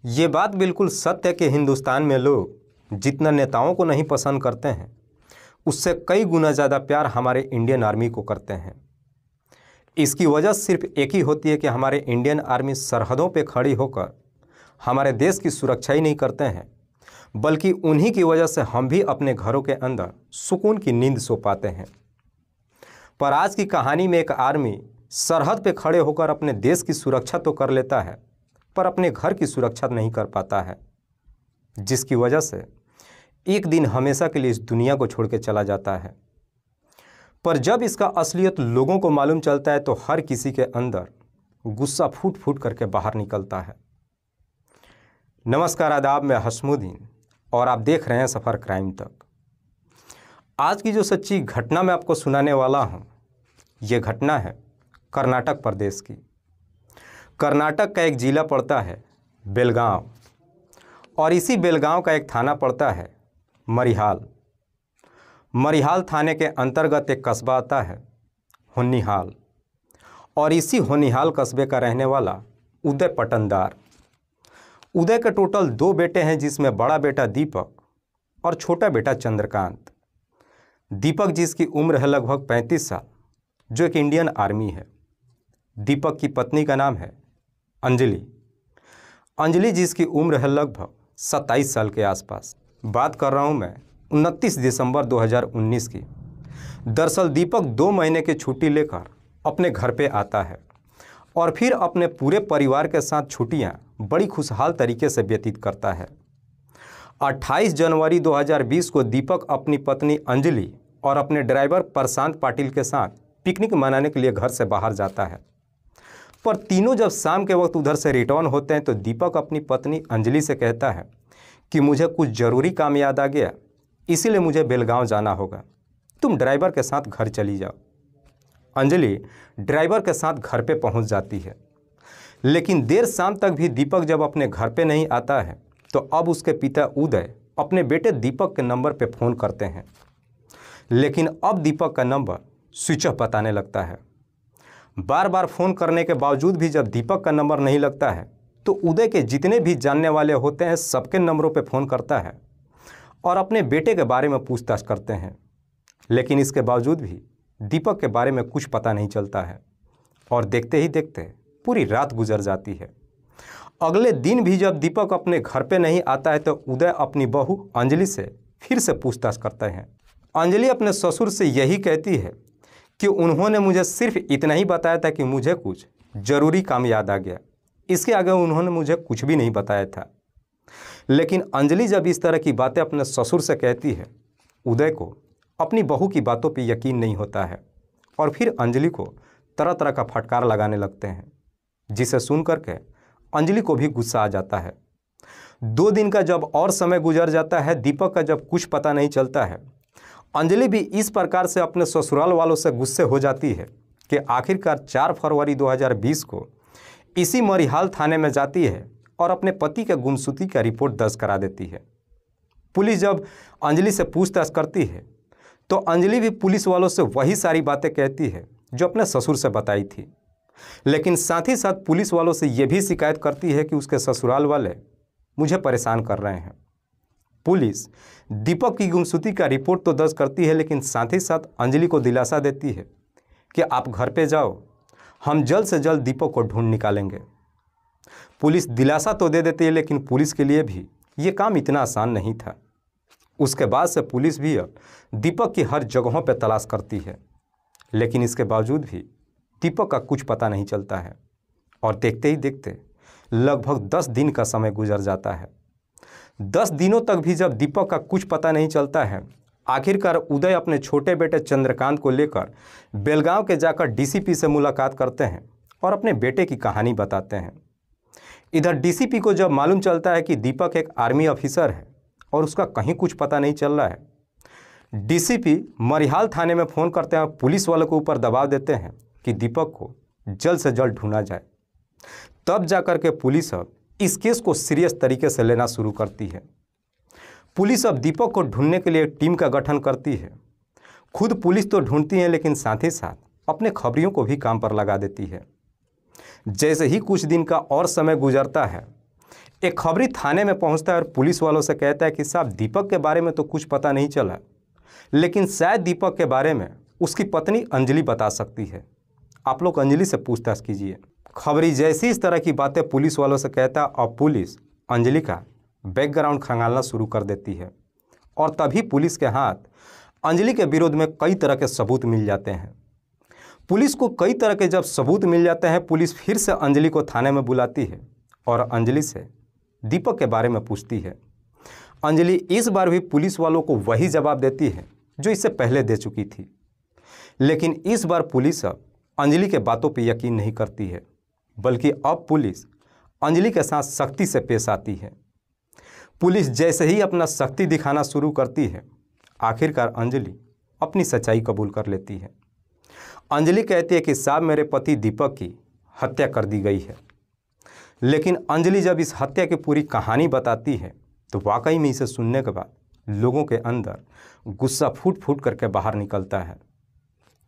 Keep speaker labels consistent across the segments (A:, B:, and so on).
A: ये बात बिल्कुल सत्य है कि हिंदुस्तान में लोग जितना नेताओं को नहीं पसंद करते हैं उससे कई गुना ज़्यादा प्यार हमारे इंडियन आर्मी को करते हैं। इसकी वजह सिर्फ एक ही होती है कि हमारे इंडियन आर्मी सरहदों पर खड़ी होकर हमारे देश की सुरक्षा ही नहीं करते हैं, बल्कि उन्हीं की वजह से हम भी अपने घरों के अंदर सुकून की नींद सो पाते हैं। पर आज की कहानी में एक आर्मी सरहद पे खड़े होकर अपने देश की सुरक्षा तो कर लेता है पर अपने घर की सुरक्षा नहीं कर पाता है, जिसकी वजह से एक दिन हमेशा के लिए इस दुनिया को छोड़ के चला जाता है। पर जब इसका असलियत लोगों को मालूम चलता है तो हर किसी के अंदर गुस्सा फूट फूट करके बाहर निकलता है। नमस्कार, आदाब, मैं हसमुद्दीन और आप देख रहे हैं सफ़र क्राइम तक। आज की जो सच्ची घटना मैं आपको सुनाने वाला हूं, ये घटना है कर्नाटक प्रदेश की। कर्नाटक का एक ज़िला पड़ता है बेलगांव और इसी बेलगांव का एक थाना पड़ता है मरिहाल। मरिहाल थाने के अंतर्गत एक कस्बा आता है होन्नीहाल और इसी होन्नीहाल कस्बे का रहने वाला उदय पटनदार। उदय के टोटल 2 बेटे हैं, जिसमें बड़ा बेटा दीपक और छोटा बेटा चंद्रकांत। दीपक जिसकी उम्र है लगभग 35 साल, जो एक इंडियन आर्मी है। दीपक की पत्नी का नाम है अंजलि। अंजलि जिसकी उम्र है लगभग 27 साल के आसपास। बात कर रहा हूँ मैं 29 दिसंबर 2019 की। दरअसल दीपक 2 महीने की छुट्टी लेकर अपने घर पे आता है और फिर अपने पूरे परिवार के साथ छुट्टियां बड़ी खुशहाल तरीके से व्यतीत करता है। 28 जनवरी 2020 को दीपक अपनी पत्नी अंजलि और अपने ड्राइवर प्रशांत पाटिल के साथ पिकनिक मनाने के लिए घर से बाहर जाता है। पर तीनों जब शाम के वक्त उधर से रिटर्न होते हैं तो दीपक अपनी पत्नी अंजलि से कहता है कि मुझे कुछ ज़रूरी काम याद आ गया, इसीलिए मुझे बेलगांव जाना होगा, तुम ड्राइवर के साथ घर चली जाओ। अंजलि ड्राइवर के साथ घर पे पहुंच जाती है, लेकिन देर शाम तक भी दीपक जब अपने घर पे नहीं आता है तो अब उसके पिता उदय अपने बेटे दीपक के नंबर पे फ़ोन करते हैं, लेकिन अब दीपक का नंबर स्विच ऑफ बताने लगता है। बार बार फ़ोन करने के बावजूद भी जब दीपक का नंबर नहीं लगता है तो उदय के जितने भी जानने वाले होते हैं सबके नंबरों पे फ़ोन करता है और अपने बेटे के बारे में पूछताछ करते हैं, लेकिन इसके बावजूद भी दीपक के बारे में कुछ पता नहीं चलता है और देखते ही देखते पूरी रात गुजर जाती है। अगले दिन भी जब दीपक अपने घर पे नहीं आता है तो उदय अपनी बहू अंजलि से फिर से पूछताछ करते हैं। अंजलि अपने ससुर से यही कहती है कि उन्होंने मुझे सिर्फ इतना ही बताया था कि मुझे कुछ ज़रूरी काम याद आ गया, इसके आगे उन्होंने मुझे कुछ भी नहीं बताया था। लेकिन अंजलि जब इस तरह की बातें अपने ससुर से कहती है, उदय को अपनी बहू की बातों पर यकीन नहीं होता है और फिर अंजलि को तरह तरह का फटकार लगाने लगते हैं, जिसे सुन करके अंजलि को भी गुस्सा आ जाता है। 2 दिन का जब और समय गुजर जाता है, दीपक का जब कुछ पता नहीं चलता है, अंजलि भी इस प्रकार से अपने ससुराल वालों से गुस्से हो जाती है कि आखिरकार 4 फरवरी 2020 को इसी मरिहाल थाने में जाती है और अपने पति के गुमशुदगी का रिपोर्ट दर्ज करा देती है। पुलिस जब अंजलि से पूछताछ करती है तो अंजलि भी पुलिस वालों से वही सारी बातें कहती है जो अपने ससुर से बताई थी, लेकिन साथ ही साथ पुलिस वालों से यह भी शिकायत करती है कि उसके ससुराल वाले मुझे परेशान कर रहे हैं। पुलिस दीपक की गुमशुदगी का रिपोर्ट तो दर्ज करती है, लेकिन साथ ही साथ अंजलि को दिलासा देती है कि आप घर पे जाओ, हम जल्द से जल्द दीपक को ढूंढ निकालेंगे। पुलिस दिलासा तो दे देती है, लेकिन पुलिस के लिए भी ये काम इतना आसान नहीं था। उसके बाद से पुलिस भी अब दीपक की हर जगहों पर तलाश करती है, लेकिन इसके बावजूद भी दीपक का कुछ पता नहीं चलता है और देखते ही देखते लगभग 10 दिन का समय गुजर जाता है। 10 दिनों तक भी जब दीपक का कुछ पता नहीं चलता है, आखिरकार उदय अपने छोटे बेटे चंद्रकांत को लेकर बेलगांव के जाकर डीसीपी से मुलाकात करते हैं और अपने बेटे की कहानी बताते हैं। इधर डीसीपी को जब मालूम चलता है कि दीपक एक आर्मी ऑफिसर है और उसका कहीं कुछ पता नहीं चल रहा है, डीसीपी मरिहाल थाने में फ़ोन करते हैं, पुलिस वालों के ऊपर दबाव देते हैं कि दीपक को जल्द से जल्द ढूंढा जाए। तब जाकर के पुलिस अब इस केस को सीरियस तरीके से लेना शुरू करती है। पुलिस अब दीपक को ढूंढने के लिए एक टीम का गठन करती है। खुद पुलिस तो ढूंढती है, लेकिन साथ ही साथ अपने खबरियों को भी काम पर लगा देती है। जैसे ही कुछ दिन का और समय गुजरता है, एक खबरी थाने में पहुंचता है और पुलिस वालों से कहता है कि साहब दीपक के बारे में तो कुछ पता नहीं चला, लेकिन शायद दीपक के बारे में उसकी पत्नी अंजलि बता सकती है, आप लोग अंजलि से पूछताछ कीजिए। खबरी जैसी इस तरह की बातें पुलिस वालों से कहता है और पुलिस अंजलि का बैकग्राउंड खंगालना शुरू कर देती है और तभी पुलिस के हाथ अंजलि के विरोध में कई तरह के सबूत मिल जाते हैं। पुलिस को कई तरह के जब सबूत मिल जाते हैं, पुलिस फिर से अंजलि को थाने में बुलाती है और अंजलि से दीपक के बारे में पूछती है। अंजलि इस बार भी पुलिस वालों को वही जवाब देती है जो इससे पहले दे चुकी थी, लेकिन इस बार पुलिस अब अंजलि के बातों पर यकीन नहीं करती है, बल्कि अब पुलिस अंजलि के साथ सख्ती से पेश आती है। पुलिस जैसे ही अपना सख्ती दिखाना शुरू करती है, आखिरकार अंजलि अपनी सच्चाई कबूल कर लेती है। अंजलि कहती है कि साहब मेरे पति दीपक की हत्या कर दी गई है। लेकिन अंजलि जब इस हत्या की पूरी कहानी बताती है तो वाकई में इसे सुनने के बाद लोगों के अंदर गुस्सा फूट फूट करके बाहर निकलता है।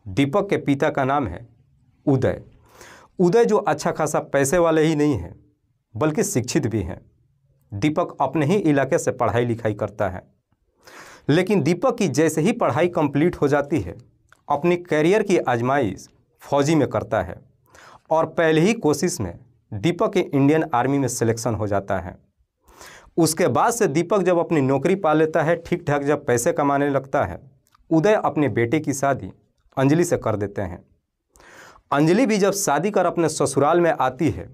A: दीपक के पिता का नाम है उदय। उदय जो अच्छा खासा पैसे वाले ही नहीं हैं, बल्कि शिक्षित भी हैं। दीपक अपने ही इलाके से पढ़ाई लिखाई करता है, लेकिन दीपक की जैसे ही पढ़ाई कंप्लीट हो जाती है, अपनी करियर की आजमाइश फौजी में करता है और पहले ही कोशिश में दीपक के इंडियन आर्मी में सिलेक्शन हो जाता है। उसके बाद से दीपक जब अपनी नौकरी पा लेता है, ठीक ठाक जब पैसे कमाने लगता है, उदय अपने बेटे की शादी अंजलि से कर देते हैं। अंजलि भी जब शादी कर अपने ससुराल में आती है,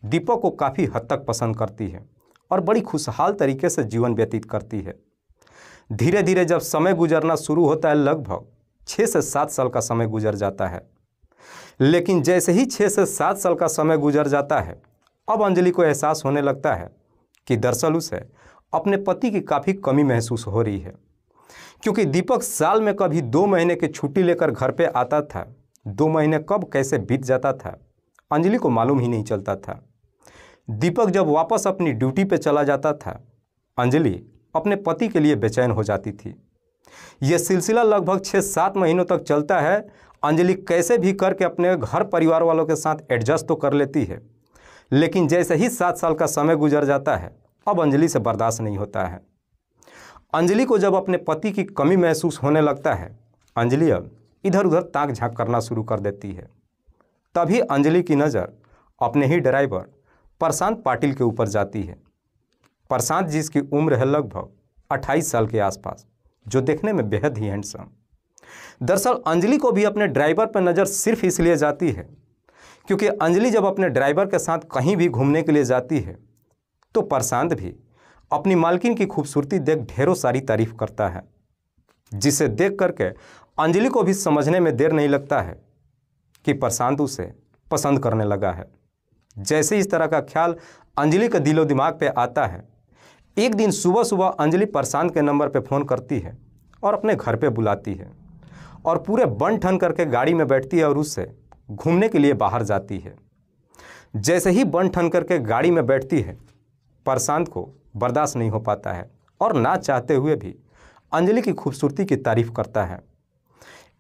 A: दीपक को काफ़ी हद तक पसंद करती है और बड़ी खुशहाल तरीके से जीवन व्यतीत करती है। धीरे धीरे जब समय गुजरना शुरू होता है, लगभग 6 से 7 साल का समय गुजर जाता है। लेकिन जैसे ही 6 से 7 साल का समय गुजर जाता है, अब अंजलि को एहसास होने लगता है कि दरअसल उसे अपने पति की काफ़ी कमी महसूस हो रही है, क्योंकि दीपक साल में कभी 2 महीने की छुट्टी लेकर घर पे आता था। 2 महीने कब कैसे बीत जाता था अंजलि को मालूम ही नहीं चलता था। दीपक जब वापस अपनी ड्यूटी पे चला जाता था, अंजलि अपने पति के लिए बेचैन हो जाती थी। यह सिलसिला लगभग 6-7 महीनों तक चलता है। अंजलि कैसे भी करके अपने घर परिवार वालों के साथ एडजस्ट तो कर लेती है, लेकिन जैसे ही 7 साल का समय गुजर जाता है, अब अंजलि से बर्दाश्त नहीं होता है। अंजलि को जब अपने पति की कमी महसूस होने लगता है, अंजलि अब इधर उधर ताक झांक करना शुरू कर देती है। तभी अंजलि की नज़र अपने ही ड्राइवर प्रशांत पाटिल के ऊपर जाती है। प्रशांत जिसकी उम्र है लगभग 28 साल के आसपास, जो देखने में बेहद ही हैंडसम। दरअसल अंजलि को भी अपने ड्राइवर पर नज़र सिर्फ इसलिए जाती है क्योंकि अंजलि जब अपने ड्राइवर के साथ कहीं भी घूमने के लिए जाती है तो प्रशांत भी अपनी मालकिन की खूबसूरती देख ढेरों सारी तारीफ करता है, जिसे देख करके अंजलि को भी समझने में देर नहीं लगता है कि प्रशांत उसे पसंद करने लगा है। जैसे इस तरह का ख्याल अंजलि के दिलो दिमाग पे आता है, एक दिन सुबह सुबह अंजलि प्रशांत के नंबर पे फ़ोन करती है और अपने घर पे बुलाती है और पूरे बन ठन करके गाड़ी में बैठती है और उससे घूमने के लिए बाहर जाती है। जैसे ही बन ठन करके गाड़ी में बैठती है, प्रशांत को बर्दाश्त नहीं हो पाता है और ना चाहते हुए भी अंजलि की खूबसूरती की तारीफ करता है।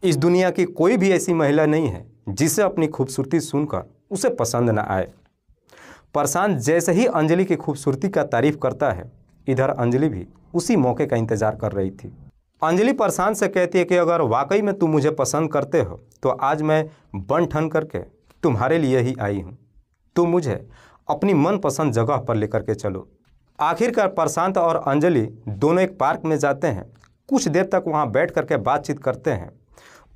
A: इस दुनिया की कोई भी ऐसी महिला नहीं है जिसे अपनी खूबसूरती सुनकर उसे पसंद न आए। प्रशांत जैसे ही अंजलि की खूबसूरती का तारीफ करता है, इधर अंजलि भी उसी मौके का इंतजार कर रही थी। अंजलि प्रशांत से कहती है कि अगर वाकई में तुम मुझे पसंद करते हो तो आज मैं बन ठन करके तुम्हारे लिए ही आई हूँ। तुम मुझे अपनी मनपसंद जगह पर लेकर के चलो। आखिरकार प्रशांत और अंजलि दोनों एक पार्क में जाते हैं। कुछ देर तक वहाँ बैठ करके बातचीत करते हैं।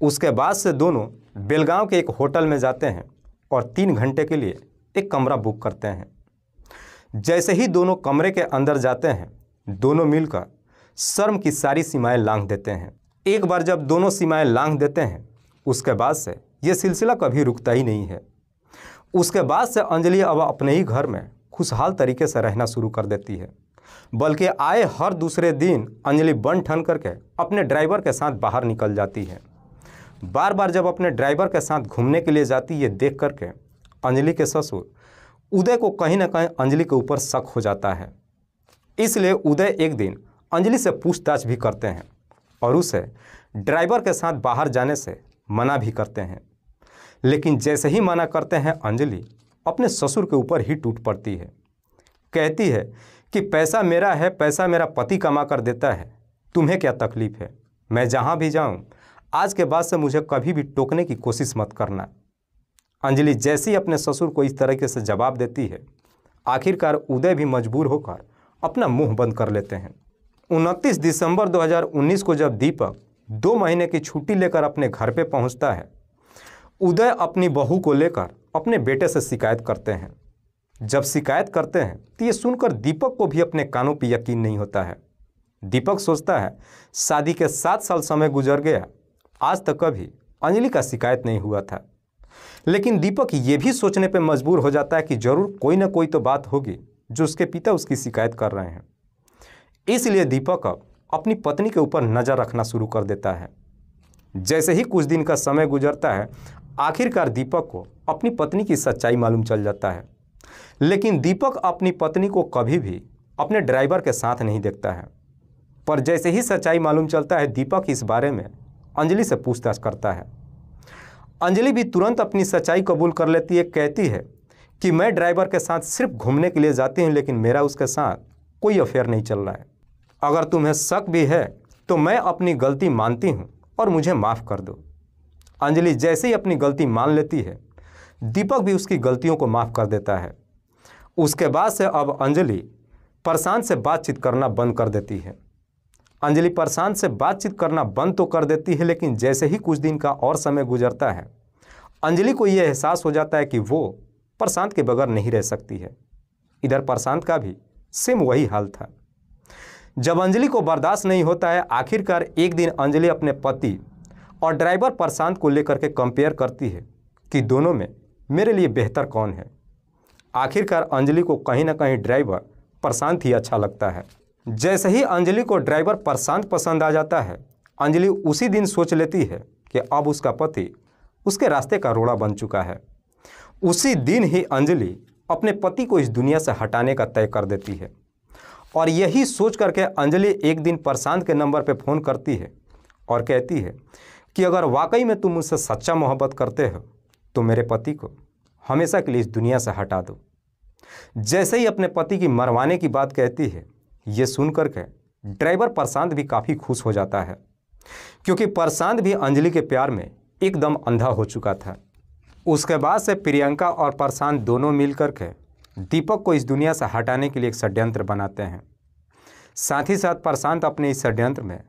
A: उसके बाद से दोनों बेलगांव के एक होटल में जाते हैं और 3 घंटे के लिए एक कमरा बुक करते हैं। जैसे ही दोनों कमरे के अंदर जाते हैं, दोनों मिलकर शर्म की सारी सीमाएं लांघ देते हैं। एक बार जब दोनों सीमाएं लांघ देते हैं, उसके बाद से ये सिलसिला कभी रुकता ही नहीं है। उसके बाद से अंजलि अब अपने ही घर में खुशहाल तरीके से रहना शुरू कर देती है, बल्कि आए हर दूसरे दिन अंजलि बन ठन करके अपने ड्राइवर के साथ बाहर निकल जाती है। बार बार जब अपने ड्राइवर के साथ घूमने के लिए जाती है, देख करके अंजलि के ससुर उदय को कहीं ना कहीं अंजलि के ऊपर शक हो जाता है। इसलिए उदय एक दिन अंजलि से पूछताछ भी करते हैं और उसे ड्राइवर के साथ बाहर जाने से मना भी करते हैं। लेकिन जैसे ही मना करते हैं, अंजलि अपने ससुर के ऊपर ही टूट पड़ती है। कहती है कि पैसा मेरा है, पैसा मेरा पति कमा कर देता है, तुम्हें क्या तकलीफ है, मैं जहाँ भी जाऊँ आज के बाद से मुझे कभी भी टोकने की कोशिश मत करना। अंजलि जैसे ही अपने ससुर को इस तरीके से जवाब देती है, आखिरकार उदय भी मजबूर होकर अपना मुंह बंद कर लेते हैं। 29 दिसंबर 2019 को जब दीपक 2 महीने की छुट्टी लेकर अपने घर पे पहुंचता है, उदय अपनी बहू को लेकर अपने बेटे से शिकायत करते हैं। जब शिकायत करते हैं तो ये सुनकर दीपक को भी अपने कानों पर यकीन नहीं होता है। दीपक सोचता है शादी के 7 साल समय गुजर गया, आज तक कभी अंजलि का शिकायत नहीं हुआ था। लेकिन दीपक ये भी सोचने पे मजबूर हो जाता है कि जरूर कोई ना कोई तो बात होगी जो उसके पिता उसकी शिकायत कर रहे हैं। इसलिए दीपक अब अपनी पत्नी के ऊपर नज़र रखना शुरू कर देता है। जैसे ही कुछ दिन का समय गुजरता है, आखिरकार दीपक को अपनी पत्नी की सच्चाई मालूम चल जाता है। लेकिन दीपक अपनी पत्नी को कभी भी अपने ड्राइवर के साथ नहीं देखता है। पर जैसे ही सच्चाई मालूम चलता है, दीपक इस बारे में अंजलि से पूछताछ करता है। अंजलि भी तुरंत अपनी सच्चाई कबूल कर लेती है। कहती है कि मैं ड्राइवर के साथ सिर्फ घूमने के लिए जाती हूँ, लेकिन मेरा उसके साथ कोई अफेयर नहीं चल रहा है। अगर तुम्हें शक भी है तो मैं अपनी गलती मानती हूँ और मुझे माफ़ कर दो। अंजलि जैसे ही अपनी गलती मान लेती है, दीपक भी उसकी गलतियों को माफ़ कर देता है। उसके बाद से अब अंजलि प्रशांत से बातचीत करना बंद कर देती है। अंजलि प्रशांत से बातचीत करना बंद तो कर देती है, लेकिन जैसे ही कुछ दिन का और समय गुजरता है, अंजलि को यह एहसास हो जाता है कि वो प्रशांत के बगैर नहीं रह सकती है। इधर प्रशांत का भी सेम वही हाल था। जब अंजलि को बर्दाश्त नहीं होता है, आखिरकार एक दिन अंजलि अपने पति और ड्राइवर प्रशांत को लेकर के कंपेयर करती है कि दोनों में मेरे लिए बेहतर कौन है। आखिरकार अंजलि को कहीं ना कहीं ड्राइवर प्रशांत ही अच्छा लगता है। जैसे ही अंजलि को ड्राइवर प्रशांत पसंद आ जाता है, अंजलि उसी दिन सोच लेती है कि अब उसका पति उसके रास्ते का रोड़ा बन चुका है। उसी दिन ही अंजलि अपने पति को इस दुनिया से हटाने का तय कर देती है। और यही सोच करके अंजलि एक दिन प्रशांत के नंबर पर फ़ोन करती है और कहती है कि अगर वाकई में तुम मुझसे सच्चा मोहब्बत करते हो तो मेरे पति को हमेशा के लिए इस दुनिया से हटा दो। जैसे ही अपने पति की मरवाने की बात कहती है, ये सुन करके ड्राइवर प्रशांत भी काफ़ी खुश हो जाता है, क्योंकि प्रशांत भी अंजलि के प्यार में एकदम अंधा हो चुका था। उसके बाद से प्रियंका और प्रशांत दोनों मिल करके दीपक को इस दुनिया से हटाने के लिए एक षड्यंत्र बनाते हैं। साथ ही साथ प्रशांत अपने इस षड्यंत्र में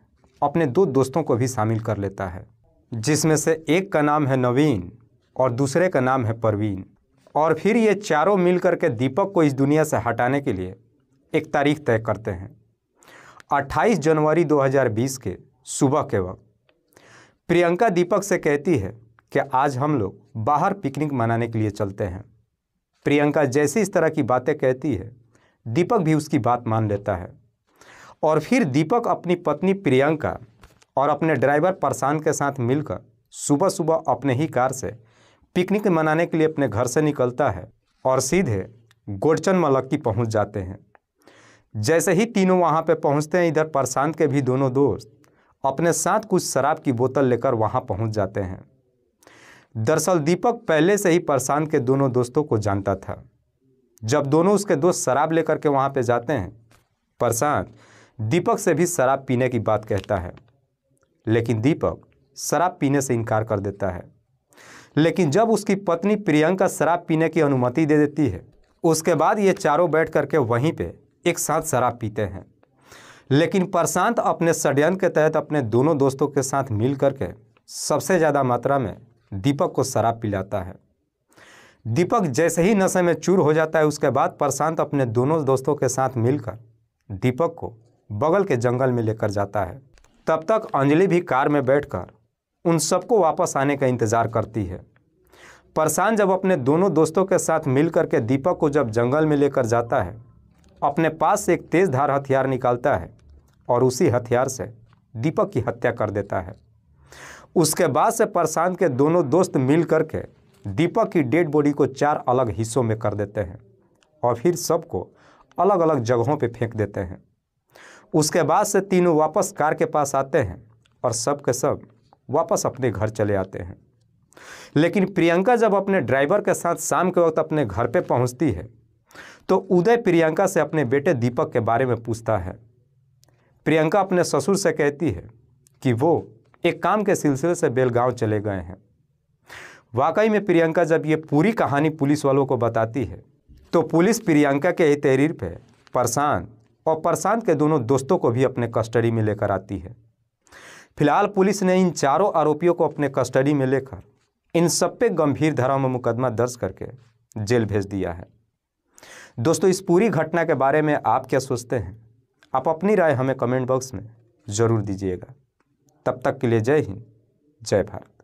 A: अपने 2 दोस्तों को भी शामिल कर लेता है, जिसमें से एक का नाम है नवीन और दूसरे का नाम है परवीन। और फिर ये चारों मिल करके दीपक को इस दुनिया से हटाने के लिए एक तारीख तय करते हैं। 28 जनवरी 2020 के सुबह के वक्त प्रियंका दीपक से कहती है कि आज हम लोग बाहर पिकनिक मनाने के लिए चलते हैं। प्रियंका जैसी इस तरह की बातें कहती है, दीपक भी उसकी बात मान लेता है। और फिर दीपक अपनी पत्नी प्रियंका और अपने ड्राइवर प्रशांत के साथ मिलकर सुबह सुबह अपने ही कार से पिकनिक मनाने के लिए अपने घर से निकलता है और सीधे गोडचन मलक्की पहुंच जाते हैं। जैसे ही तीनों वहां पे पहुंचते हैं, इधर प्रशांत के भी दोनों दोस्त अपने साथ कुछ शराब की बोतल लेकर वहां पहुंच जाते हैं। दरअसल दीपक पहले से ही प्रशांत के दोनों दोस्तों को जानता था। जब दोनों उसके दोस्त शराब लेकर के वहां पे जाते हैं, प्रशांत दीपक से भी शराब पीने की बात कहता है, लेकिन दीपक शराब पीने से इनकार कर देता है। लेकिन जब उसकी पत्नी प्रियंका शराब पीने की अनुमति दे देती है, उसके बाद ये चारों बैठ करके वहीं पे एक साथ शराब पीते हैं। लेकिन प्रशांत अपने षड्यंत्र के तहत अपने दोनों दोस्तों के साथ मिल करके सबसे ज़्यादा मात्रा में दीपक को शराब पिलाता है। दीपक जैसे ही नशे में चूर हो जाता है, उसके बाद प्रशांत अपने दोनों दोस्तों के साथ मिलकर दीपक को बगल के जंगल में लेकर जाता है। तब तक अंजलि भी कार में बैठकर उन सबको वापस आने का इंतज़ार करती है। प्रशांत जब अपने दोनों दोस्तों के साथ मिल करके दीपक को जब जंगल में लेकर जाता है, अपने पास से एक तेज़ धार हथियार निकालता है और उसी हथियार से दीपक की हत्या कर देता है। उसके बाद से प्रशांत के दोनों दोस्त मिल करके दीपक की डेड बॉडी को 4 अलग हिस्सों में कर देते हैं और फिर सबको अलग अलग जगहों पे फेंक देते हैं। उसके बाद से तीनों वापस कार के पास आते हैं और सब के सब वापस अपने घर चले आते हैं। लेकिन प्रियंका जब अपने ड्राइवर के साथ शाम के वक्त अपने घर पे पहुंचती है, तो उदय प्रियंका से अपने बेटे दीपक के बारे में पूछता है। प्रियंका अपने ससुर से कहती है कि वो एक काम के सिलसिले से बेलगांव चले गए हैं। वाकई में प्रियंका जब ये पूरी कहानी पुलिस वालों को बताती है तो पुलिस प्रियंका के तहरीर पे प्रशांत और प्रशांत के दोनों दोस्तों को भी अपने कस्टडी में लेकर आती है। फिलहाल पुलिस ने इन चारों आरोपियों को अपने कस्टडी में लेकर इन सब पे गंभीर धारा में मुकदमा दर्ज करके जेल भेज दिया है। दोस्तों, इस पूरी घटना के बारे में आप क्या सोचते हैं? आप अपनी राय हमें कमेंट बॉक्स में ज़रूर दीजिएगा। तब तक के लिए जय हिंद, जय भारत।